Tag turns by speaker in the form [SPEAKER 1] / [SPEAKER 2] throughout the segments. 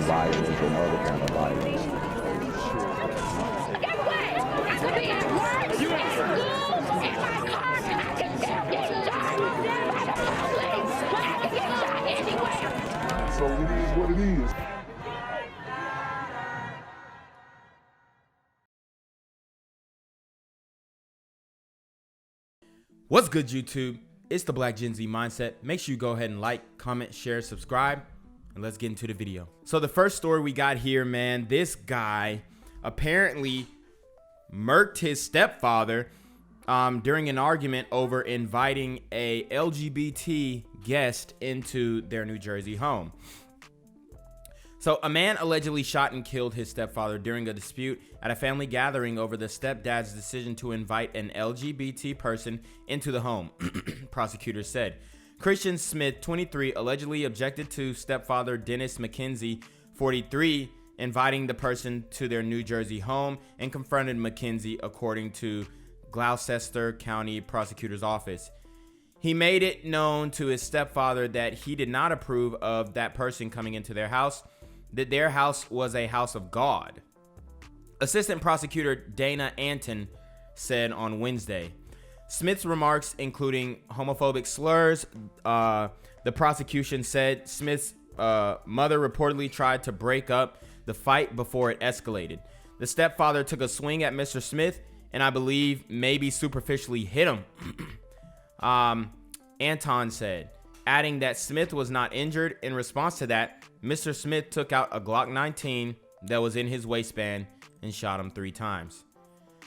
[SPEAKER 1] violence and other kind of violence.
[SPEAKER 2] Get away! I could be at work, at school, in my car, I can still get shot by the police, but I can get shot anywhere.
[SPEAKER 1] So it is what it is.
[SPEAKER 3] What's good, YouTube? It's the Black Gen Z Mindset. Make sure you go ahead and like, comment, share, subscribe, and let's get into the video. So the first story we got here, man, this guy apparently murked his stepfather during an argument over inviting a LGBT guest into their New Jersey home. So a man allegedly shot and killed his stepfather during a dispute at a family gathering over the stepdad's decision to invite an LGBT person into the home, prosecutors said. Christian Smith, 23, allegedly objected to stepfather Dennis McKenzie, 43, inviting the person to their New Jersey home and confronted McKenzie, according to Gloucester County Prosecutor's Office. He made it known to his stepfather that he did not approve of that person coming into their house, that their house was a house of God. Assistant Prosecutor Dana Anton said on Wednesday. Smith's remarks, including homophobic slurs, the prosecution said Smith's mother reportedly tried to break up the fight before it escalated. The stepfather took a swing at Mr. Smith and I believe maybe superficially hit him, Anton said, adding that Smith was not injured. In response to that, Mr. Smith took out a Glock 19 that was in his waistband and shot him 3 times.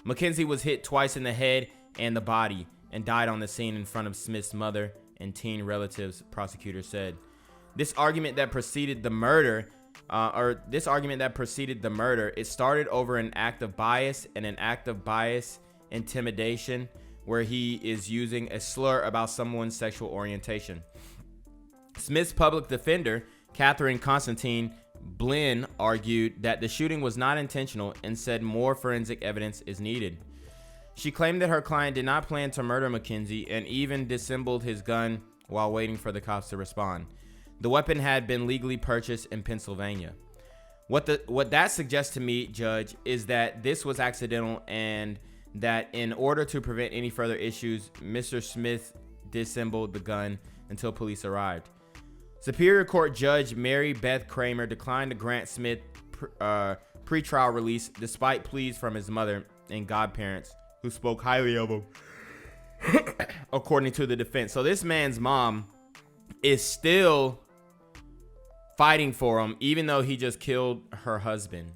[SPEAKER 3] McKenzie was hit twice in the head and the body and died on the scene in front of Smith's mother and teen relatives, prosecutors said. This argument that preceded the murder, it started over an act of bias and an act of bias intimidation where he is using a slur about someone's sexual orientation. Smith's public defender, Catherine Constantine Blinn, argued that the shooting was not intentional and said more forensic evidence is needed. She claimed that her client did not plan to murder McKenzie and even dissembled his gun while waiting for the cops to respond. The weapon had been legally purchased in Pennsylvania. What that suggests to me, Judge, is that this was accidental and that in order to prevent any further issues, Mr. Smith dissembled the gun until police arrived. Superior Court Judge Mary Beth Kramer declined to grant Smith pretrial release despite pleas from his mother and godparents who spoke highly of him, according to the defense. So this man's mom is still fighting for him, even though he just killed her husband.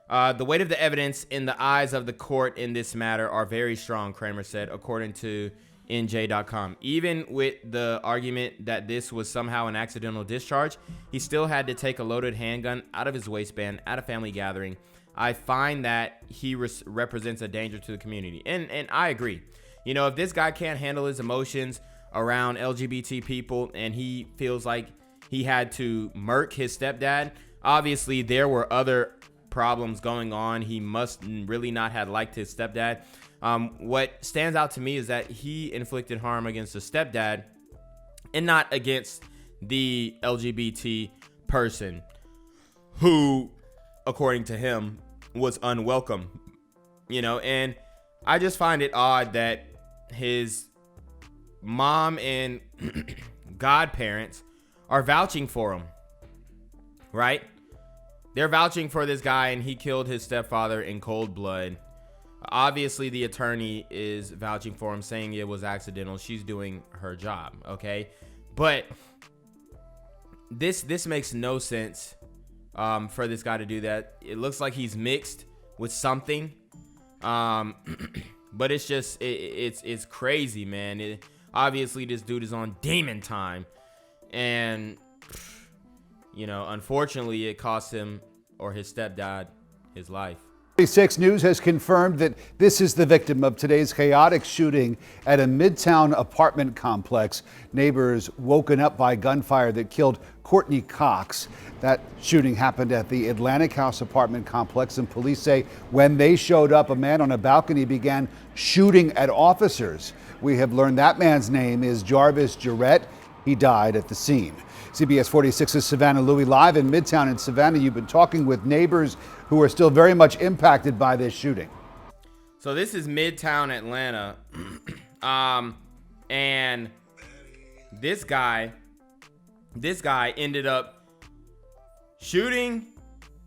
[SPEAKER 3] The weight of the evidence in the eyes of the court in this matter are very strong, Kramer said, according to NJ.com. Even with the argument that this was somehow an accidental discharge, he still had to take a loaded handgun out of his waistband at a family gathering. I find that he represents a danger to the community. And I agree. You know, if this guy can't handle his emotions around LGBT people and he feels like he had to murk his stepdad, obviously there were other problems going on. He must really not have liked his stepdad. What stands out to me is that he inflicted harm against the stepdad and not against the LGBT person who, according to him, was unwelcome. You know, and I just find it odd that his mom and godparents are vouching for him, right? They're vouching for this guy and he killed his stepfather in cold blood. Obviously, the attorney is vouching for him, saying it was accidental. She's doing her job, okay? But this makes no sense for this guy to do that. It looks like he's mixed with something, but it's just it's crazy, man. Obviously, this dude is on demon time, and you know, unfortunately, it cost him or his stepdad his life.
[SPEAKER 4] 36 News has confirmed that this is the victim of today's chaotic shooting at a Midtown apartment complex. Neighbors woken up by gunfire that killed Courtney Cox. That shooting happened at the Atlantic House apartment complex, and police say when they showed up, a man on a balcony began shooting at officers. We have learned that man's name is Jarvis Jarrett. He died at the scene. CBS 46's Savannah Louie live in Midtown in Savannah. You've been talking with neighbors who are still very much impacted by this shooting.
[SPEAKER 3] So this is Midtown Atlanta. And this guy ended up shooting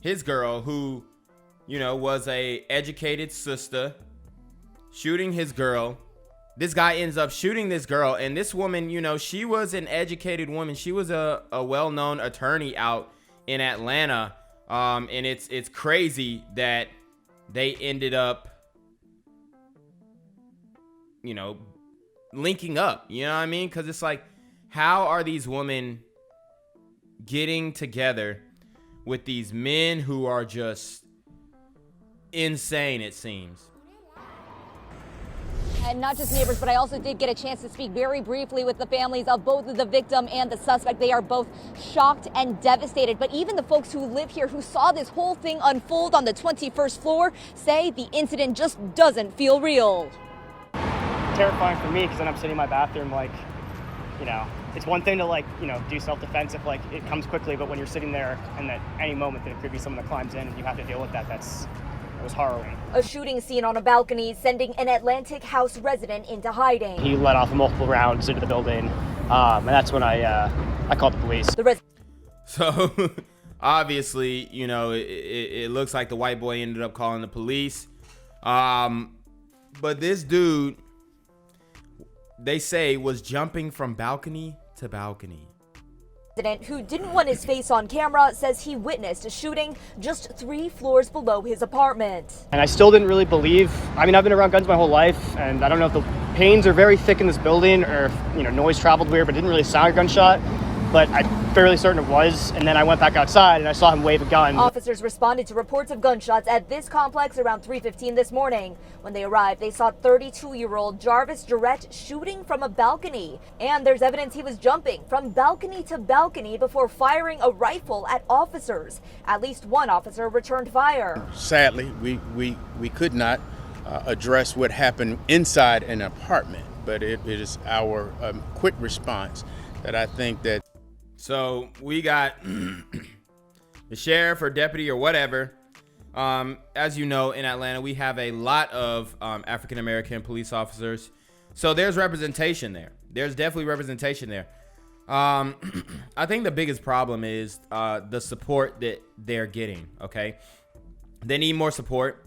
[SPEAKER 3] his girl, who, you know, was a educated sister, shooting his girl. This guy ends up shooting this girl, and this woman, you know, she was an educated woman. She was a well-known attorney out in Atlanta. And it's crazy that they ended up, you know, linking up, you know what I mean? Because it's like, how are these women getting together with these men who are just insane, it seems?
[SPEAKER 5] And not just neighbors, but I also did get a chance to speak very briefly with the families of both the victim and the suspect. They are both shocked and devastated. But even the folks who live here, who saw this whole thing unfold on the 21st floor, say the incident just doesn't feel real.
[SPEAKER 6] Terrifying for me, because then I'm sitting in my bathroom, like, you know, it's one thing to, like, you know, do self-defense if, like, it comes quickly, but when you're sitting there and at any moment there could be someone that climbs in and you have to deal with that, it was harrowing.
[SPEAKER 5] A shooting scene on a balcony sending an Atlantic House resident into hiding.
[SPEAKER 6] He let off multiple rounds into the building, and that's when I called the police.
[SPEAKER 3] So obviously, you know, it looks like the white boy ended up calling the police. But this dude, they say, was jumping from balcony to balcony.
[SPEAKER 5] Who didn't want his face on camera says he witnessed a shooting just 3 floors below his apartment.
[SPEAKER 6] And I still didn't really believe. I mean, I've been around guns my whole life, and I don't know if the panes are very thick in this building or if, you know, noise traveled weird, but it didn't really sound like a gunshot. But I'm fairly certain it was, and then I went back outside and I saw him wave a gun.
[SPEAKER 5] Officers responded to reports of gunshots at this complex around 3:15 this morning. When they arrived, they saw 32-year-old Jarvis Jarrett shooting from a balcony. And there's evidence he was jumping from balcony to balcony before firing a rifle at officers. At least one officer returned fire.
[SPEAKER 7] Sadly, we could not address what happened inside an apartment, but it is our quick response that I think that.
[SPEAKER 3] So we got the sheriff or deputy or whatever. As you know, in Atlanta, we have a lot of African-American police officers. So there's representation there. There's definitely representation there. I think the biggest problem is the support that they're getting, okay? They need more support.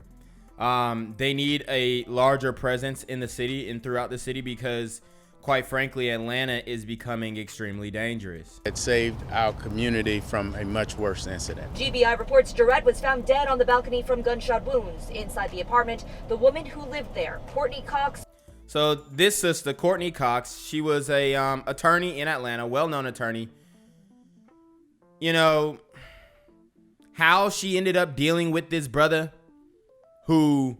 [SPEAKER 3] They need a larger presence in the city and throughout the city because, quite frankly, Atlanta is becoming extremely dangerous.
[SPEAKER 7] It saved our community from a much worse incident.
[SPEAKER 5] GBI reports Jarrett was found dead on the balcony from gunshot wounds. Inside the apartment, the woman who lived there, Courtney Cox.
[SPEAKER 3] So this sister, Courtney Cox, she was a attorney in Atlanta, well-known attorney. You know, how she ended up dealing with this brother who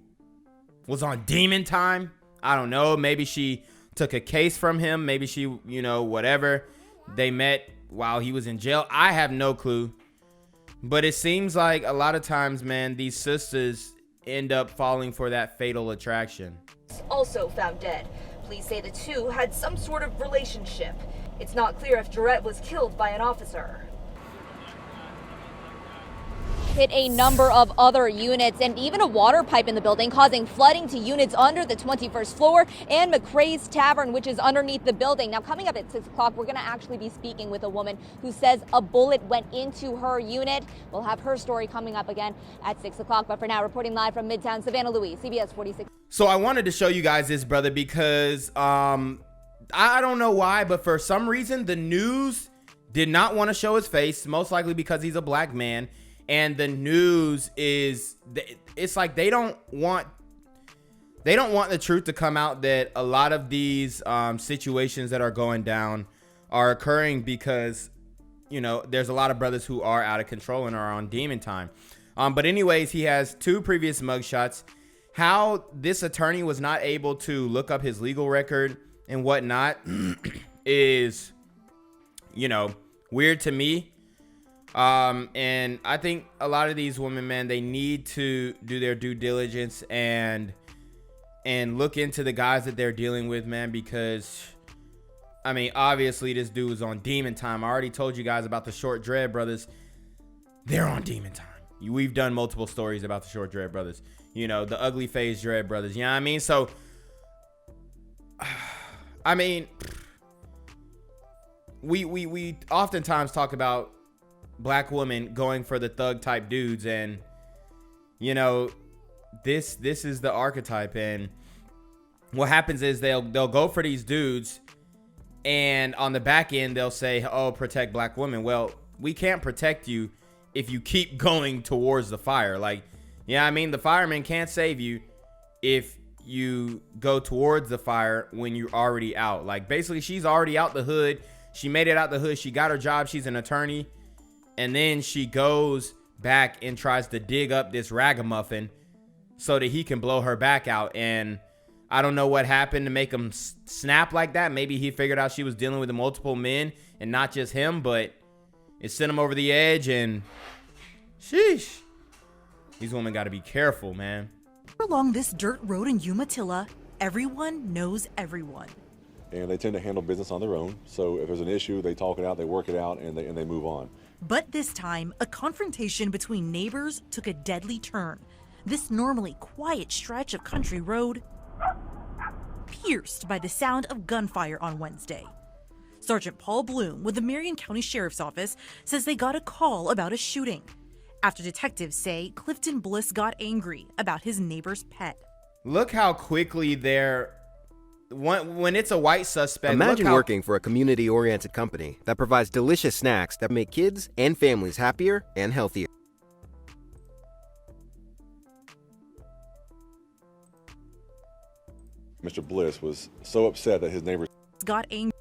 [SPEAKER 3] was on demon time, I don't know. Maybe she took a case from him. Maybe she, you know, whatever. They met while he was in jail. I have no clue. But it seems like a lot of times, man, these sisters end up falling for that fatal attraction.
[SPEAKER 5] Also found dead. Police say the two had some sort of relationship. It's not clear if Jarrett was killed by an officer. Hit a number of other units and even a water pipe in the building, causing flooding to units under the 21st floor and McCrae's Tavern, which is underneath the building. Now, coming up at 6 o'clock, we're going to actually be speaking with a woman who says a bullet went into her unit. We'll have her story coming up again at 6 o'clock. But for now, reporting live from Midtown, Savannah Louie, CBS 46.
[SPEAKER 3] So I wanted to show you guys this brother because I don't know why, but for some reason, the news did not want to show his face, most likely because he's a black man. And the news is, it's like they don't want the truth to come out that a lot of these situations that are going down are occurring because, you know, there's a lot of brothers who are out of control and are on demon time. But anyways, he has 2 previous mugshots. How this attorney was not able to look up his legal record and whatnot is, you know, weird to me. And I think a lot of these women, man, they need to do their due diligence and look into the guys that they're dealing with, man, because I mean, obviously this dude was on demon time. I already told you guys about the Short Dread brothers. They're on demon time. We've done multiple stories about the Short Dread brothers. You know, the ugly face Dread brothers. You know what I mean? So, I mean, we oftentimes talk about black women going for the thug type dudes, and you know, this is the archetype. And what happens is they'll go for these dudes, and on the back end they'll say, oh, protect black women. Well, we can't protect you if you keep going towards the fire. Like, yeah, I mean, the firemen can't save you if you go towards the fire when you're already out. Like, basically, she's already out the hood. She made it out the hood. She got her job. She's an attorney. And then she goes back and tries to dig up this ragamuffin so that he can blow her back out. And I don't know what happened to make him snap like that. Maybe he figured out she was dealing with multiple men and not just him, but it sent him over the edge. And sheesh, these women got to be careful, man.
[SPEAKER 8] Along this dirt road in Umatilla, everyone knows everyone.
[SPEAKER 9] And they tend to handle business on their own. So if there's an issue, they talk it out, they work it out, and they move on.
[SPEAKER 8] But this time, a confrontation between neighbors took a deadly turn. This normally quiet stretch of country road pierced by the sound of gunfire on Wednesday. Sergeant Paul Bloom with the Marion County Sheriff's Office says they got a call about a shooting after detectives say Clifton Bliss got angry about his neighbor's pet.
[SPEAKER 3] Look how quickly when it's a white suspect.
[SPEAKER 10] Imagine working for a community-oriented company that provides delicious snacks that make kids and families happier and healthier.
[SPEAKER 9] Mr. Bliss was so upset that his neighbors
[SPEAKER 8] got angry.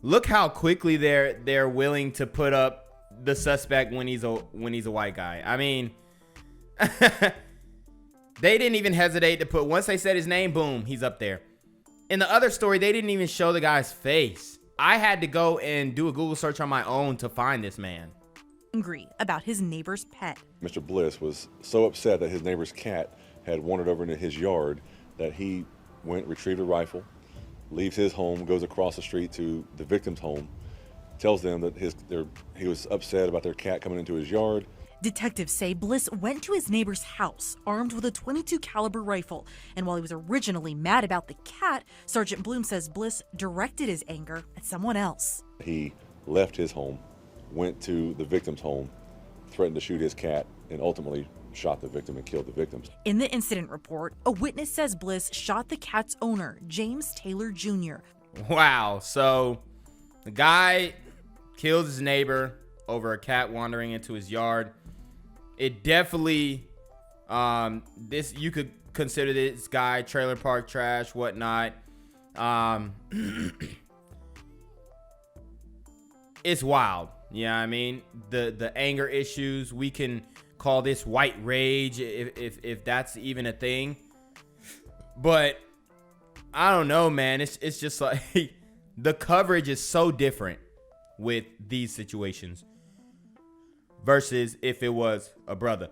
[SPEAKER 3] Look how quickly they're willing to put up the suspect when he's a white guy. I mean, they didn't even hesitate to put, once they said his name, boom, he's up there. In the other story, they didn't even show the guy's face. I had to go and do a Google search on my own to find this man.
[SPEAKER 8] Angry about his neighbor's pet.
[SPEAKER 9] Mr. Bliss was so upset that his neighbor's cat had wandered over into his yard that he went, retrieved a rifle, leaves his home, goes across the street to the victim's home, tells them that he was upset about their cat coming into his yard.
[SPEAKER 8] Detectives say Bliss went to his neighbor's house armed with a .22 caliber rifle, and while he was originally mad about the cat, Sergeant Bloom says Bliss directed his anger at someone else.
[SPEAKER 9] He left his home, went to the victim's home, threatened to shoot his cat, and ultimately shot the victim and killed the victims.
[SPEAKER 8] In the incident report, a witness says Bliss shot the cat's owner, James Taylor Jr.
[SPEAKER 3] Wow, so the guy killed his neighbor over a cat wandering into his yard. It definitely, you could consider this guy trailer park trash, whatnot. It's wild. Yeah, I mean, the anger issues, we can call this white rage if that's even a thing. But I don't know, man. It's just like the coverage is so different with these situations versus if it was a brother.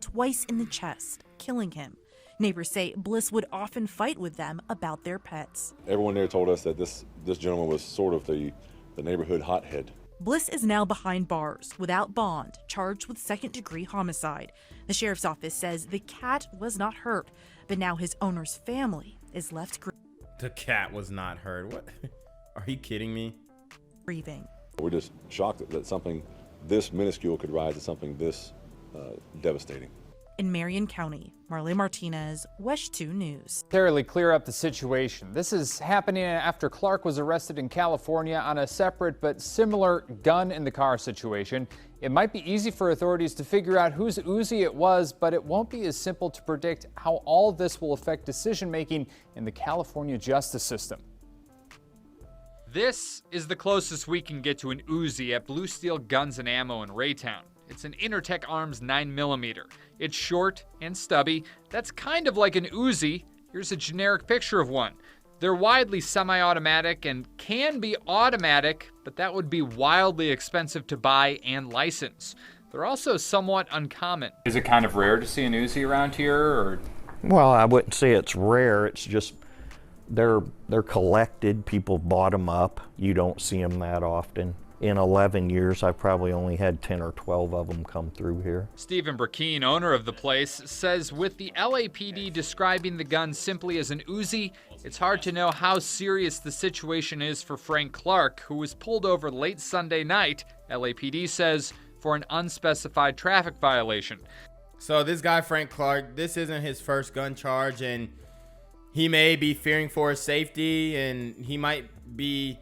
[SPEAKER 8] Twice in the chest, killing him. Neighbors say Bliss would often fight with them about their pets.
[SPEAKER 9] Everyone there told us that this gentleman was sort of the neighborhood hothead.
[SPEAKER 8] Bliss is now behind bars, without bond, charged with second-degree homicide. The sheriff's office says the cat was not hurt, but now his owner's family is left
[SPEAKER 3] The cat was not hurt? What? Are you kidding me?
[SPEAKER 8] Grieving.
[SPEAKER 9] We're just shocked that something this minuscule could rise to something this devastating.
[SPEAKER 8] In Marion County, Marley Martinez, WESH 2 News.
[SPEAKER 11] Thoroughly clear up the situation. This is happening after Clark was arrested in California on a separate but similar gun in the car situation. It might be easy for authorities to figure out whose Uzi it was, but it won't be as simple to predict how all this will affect decision-making in the California justice system.
[SPEAKER 12] This is the closest we can get to an Uzi at Blue Steel Guns and Ammo in Raytown. It's an Intertech Arms 9mm. It's short and stubby. That's kind of like an Uzi. Here's a generic picture of one. They're widely semi-automatic and can be automatic, but that would be wildly expensive to buy and license. They're also somewhat uncommon.
[SPEAKER 13] Is it kind of rare to see an Uzi around here, or?
[SPEAKER 14] Well, I wouldn't say it's rare. It's just
[SPEAKER 13] They're collected. People bought them up. You don't see them that often. In 11 years, I've probably only had 10 or 12 of them come through here.
[SPEAKER 12] Stephen Burkeen, owner of the place, says with the LAPD describing the gun simply as an Uzi, it's hard to know how serious the situation is for Frank Clark, who was pulled over late Sunday night, LAPD says, for an unspecified traffic violation.
[SPEAKER 3] So this guy, Frank Clark, this isn't his first gun charge, and he may be fearing for his safety, and he might be,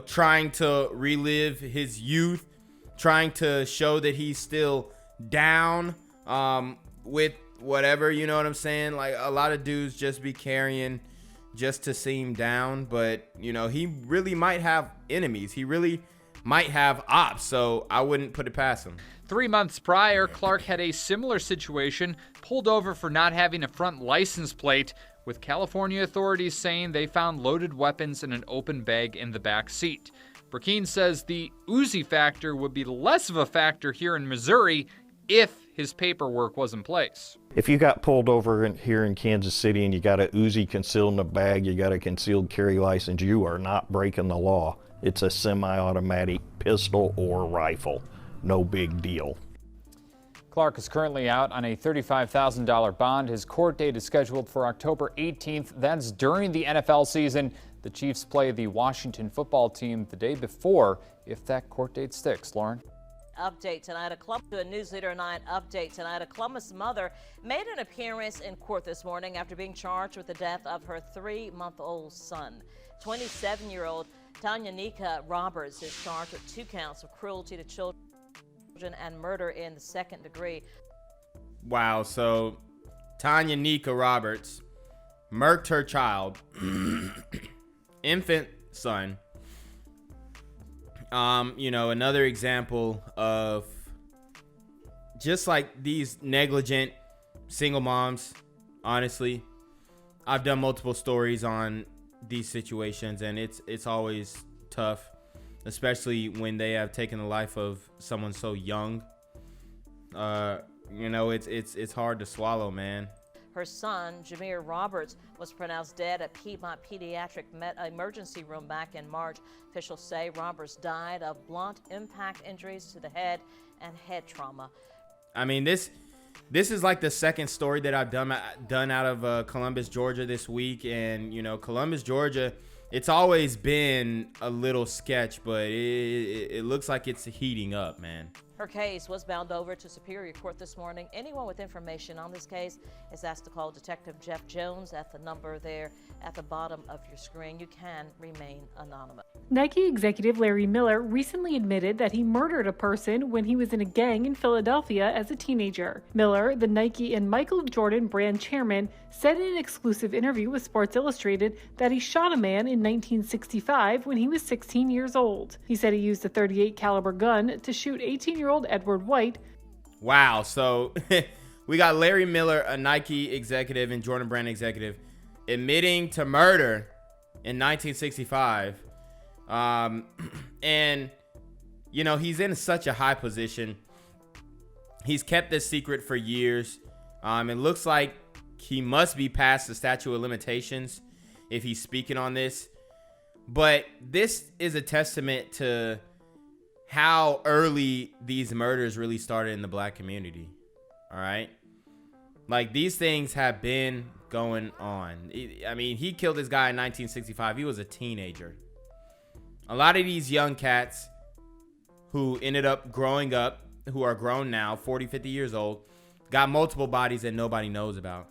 [SPEAKER 3] trying to relive his youth, trying to show that he's still down with whatever, you know what I'm saying? Like, a lot of dudes just be carrying just to seem down, but, he really might have enemies. He really might have ops, so I wouldn't put it past him.
[SPEAKER 12] 3 months prior, Clark had a similar situation, pulled over for not having a front license plate, with California authorities saying they found loaded weapons in an open bag in the back seat. Burkeen says the Uzi factor would be less of a factor here in Missouri if his paperwork was in place.
[SPEAKER 13] If you got pulled over here in Kansas City and you got a Uzi concealed in a bag, you got a concealed carry license, you are not breaking the law. It's a semi-automatic pistol or rifle. No big deal.
[SPEAKER 11] Clark is currently out on a $35,000 bond. His court date is scheduled for October 18th. That's during the NFL season. The Chiefs play the Washington football team the day before, if that court date sticks. Lauren?
[SPEAKER 14] Update tonight. A News Leader 9 update tonight. A Columbus mother made an appearance in court this morning after being charged with the death of her 3-month-old son. 27-year-old Tanya Roberts is charged with 2 counts of cruelty to children and murder in the 2nd degree.
[SPEAKER 3] Wow, so Tanya Roberts murked her child, infant son. Another example of just like these negligent single moms. Honestly, I've done multiple stories on these situations, and it's always tough, especially when they have taken the life of someone so young. It's hard to swallow, man.
[SPEAKER 14] Her son, Jameer Roberts, was pronounced dead at Piedmont Pediatric Emergency Room back in March. Officials say Roberts died of blunt impact injuries to the head and head trauma.
[SPEAKER 3] I mean, this is like the second story that I've done out of Columbus, Georgia this week. And, Columbus, Georgia, it's always been a little sketch, but it looks like it's heating up, man.
[SPEAKER 14] Her case was bound over to Superior Court this morning. Anyone with information on this case is asked to call Detective Jeff Jones at the number there at the bottom of your screen. You can remain anonymous.
[SPEAKER 15] Nike executive Larry Miller recently admitted that he murdered a person when he was in a gang in Philadelphia as a teenager. Miller, the Nike and Michael Jordan brand chairman, said in an exclusive interview with Sports Illustrated that he shot a man in 1965 when he was 16 years old. He said he used a .38 caliber gun to shoot 18-year-old Edward White.
[SPEAKER 3] Wow, so we got Larry Miller, a Nike executive and Jordan brand executive, admitting to murder in 1965. And he's in such a high position. He's kept this secret for years. It looks like he must be past the statute of limitations if he's speaking on this. But this is a testament to how early these murders really started in the black community. All right. Like, these things have been going on. I mean, he killed this guy in 1965. He was a teenager. A lot of these young cats who ended up growing up, who are grown now, 40, 50 years old, got multiple bodies that nobody knows about.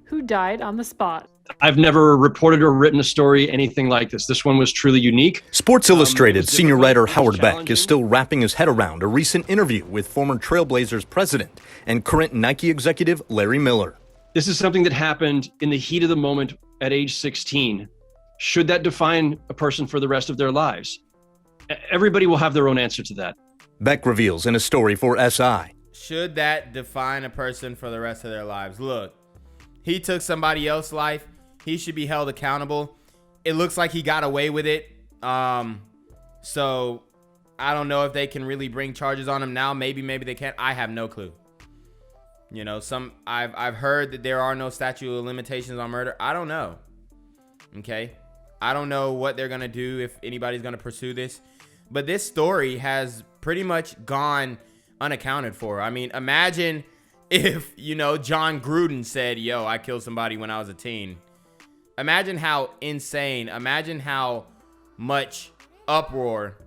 [SPEAKER 15] Who died on the spot.
[SPEAKER 16] I've never reported or written a story anything like this. This one was truly unique.
[SPEAKER 17] Sports Illustrated senior writer Howard Beck is still wrapping his head around a recent interview with former Trailblazers president and current Nike executive Larry Miller.
[SPEAKER 16] This is something that happened in the heat of the moment at age 16. Should that define a person for the rest of their lives? Everybody will have their own answer to that.
[SPEAKER 17] Beck reveals in a story for SI.
[SPEAKER 3] Should that define a person for the rest of their lives? Look, he took somebody else's life. He should be held accountable. It looks like he got away with it. So I don't know if they can really bring charges on him now. Maybe they can't. I have no clue. I've heard that there are no statute of limitations on murder. I don't know. Okay, I don't know what they're gonna do, if anybody's gonna pursue this, but this story has pretty much gone unaccounted for. I mean, imagine if, you know, John Gruden said, yo, I killed somebody when I was a teen. Imagine how insane, imagine how much uproar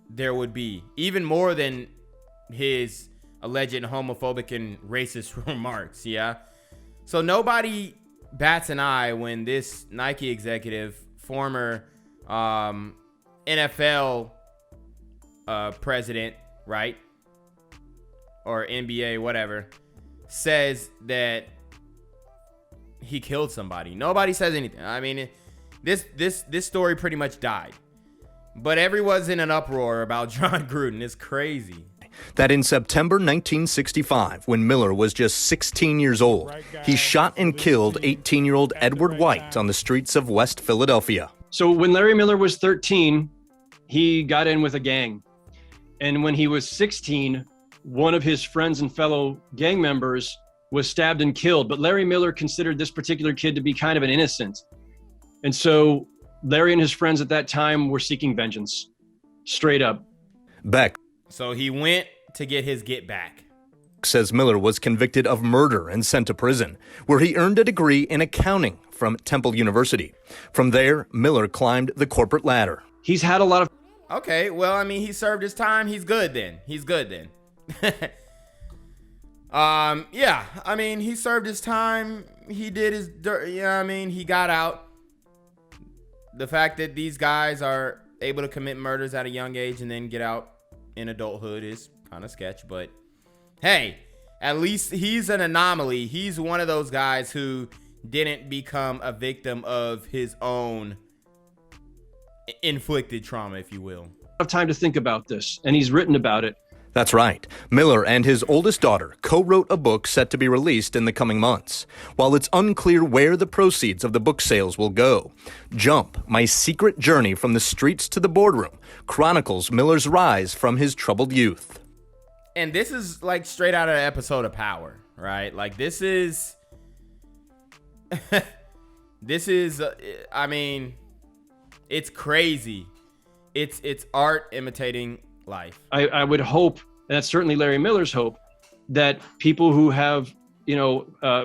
[SPEAKER 3] there would be, even more than his alleged homophobic and racist remarks. Yeah, so nobody bats an eye when this Nike executive, former NFL president, right, or NBA, whatever, says that he killed somebody. Nobody says anything. I mean, this story pretty much died, but everyone's in an uproar about John Gruden. It's crazy.
[SPEAKER 17] That in September 1965, when Miller was just 16 years old, he shot and killed 18-year-old Edward White on the streets of West Philadelphia.
[SPEAKER 16] So when Larry Miller was 13, he got in with a gang. And when he was 16, one of his friends and fellow gang members was stabbed and killed. But Larry Miller considered this particular kid to be kind of an innocent. And so Larry and his friends at that time were seeking vengeance, straight up.
[SPEAKER 17] Beck
[SPEAKER 3] So he went to get his get back.
[SPEAKER 17] Says Miller was convicted of murder and sent to prison, where he earned a degree in accounting from Temple University. From there, Miller climbed the corporate ladder.
[SPEAKER 16] He's had a lot of...
[SPEAKER 3] Okay, well, I mean, he served his time. He's good then. Yeah, I mean, he served his time. He did his dirt. Yeah, I mean, he got out. The fact that these guys are able to commit murders at a young age and then get out in adulthood is kind of sketch, but hey, at least he's an anomaly. He's one of those guys who didn't become a victim of his own inflicted trauma, if you will.
[SPEAKER 16] Have time to think about this, and he's written about it.
[SPEAKER 17] That's right. Miller and his oldest daughter co-wrote a book set to be released in the coming months. While it's unclear where the proceeds of the book sales will go, Jump, My Secret Journey from the Streets to the Boardroom, chronicles Miller's rise from his troubled youth.
[SPEAKER 3] And this is like straight out of an episode of Power, right? Like this is, I mean, it's crazy. It's art imitating life.
[SPEAKER 16] I would hope, and that's certainly Larry Miller's hope, that people who have,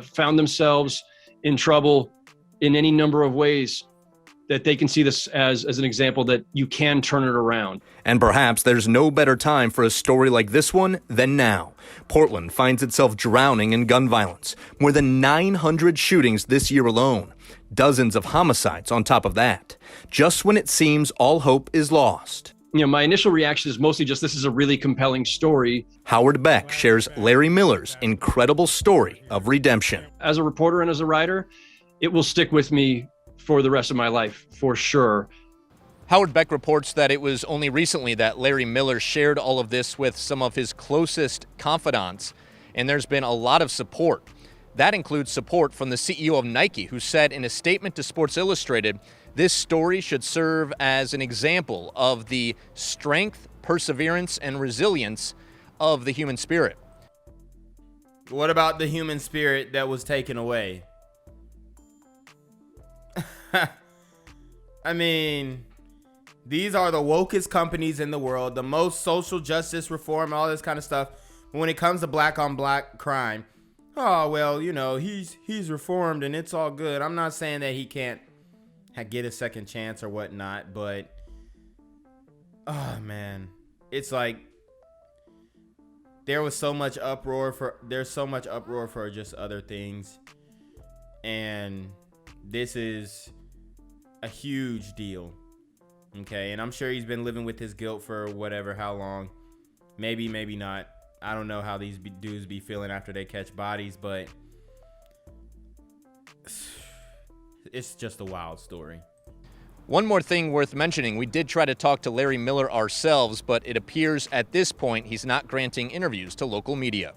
[SPEAKER 16] found themselves in trouble in any number of ways, that they can see this as an example that you can turn it around.
[SPEAKER 17] And perhaps there's no better time for a story like this one than now. Portland finds itself drowning in gun violence. More than 900 shootings this year alone. Dozens of homicides on top of that. Just when it seems all hope is lost.
[SPEAKER 16] My initial reaction is mostly just, this is a really compelling story.
[SPEAKER 17] Howard Beck shares Larry Miller's incredible story of redemption.
[SPEAKER 16] As a reporter and as a writer, it will stick with me for the rest of my life, for sure.
[SPEAKER 18] Howard Beck reports that it was only recently that Larry Miller shared all of this with some of his closest confidants, and there's been a lot of support. That includes support from the CEO of Nike, who said in a statement to Sports Illustrated, this story should serve as an example of the strength, perseverance, and resilience of the human spirit.
[SPEAKER 3] What about the human spirit that was taken away? I mean, these are the wokest companies in the world, the most social justice reform, all this kind of stuff. But when it comes to black on black crime, oh, well, he's reformed and it's all good. I'm not saying that he can't get a second chance or whatnot, but oh man, it's like there's so much uproar for just other things, and this is a huge deal. Okay, and I'm sure he's been living with his guilt for how long, maybe not. I don't know how these dudes be feeling after they catch bodies, but it's just a wild story.
[SPEAKER 18] One more thing worth mentioning, we did try to talk to Larry Miller ourselves, but it appears at this point he's not granting interviews to local media.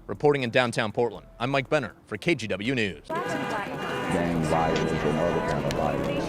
[SPEAKER 18] Reporting in downtown Portland, I'm Mike Benner for KGW News.
[SPEAKER 1] Gang violence and other kind of violence.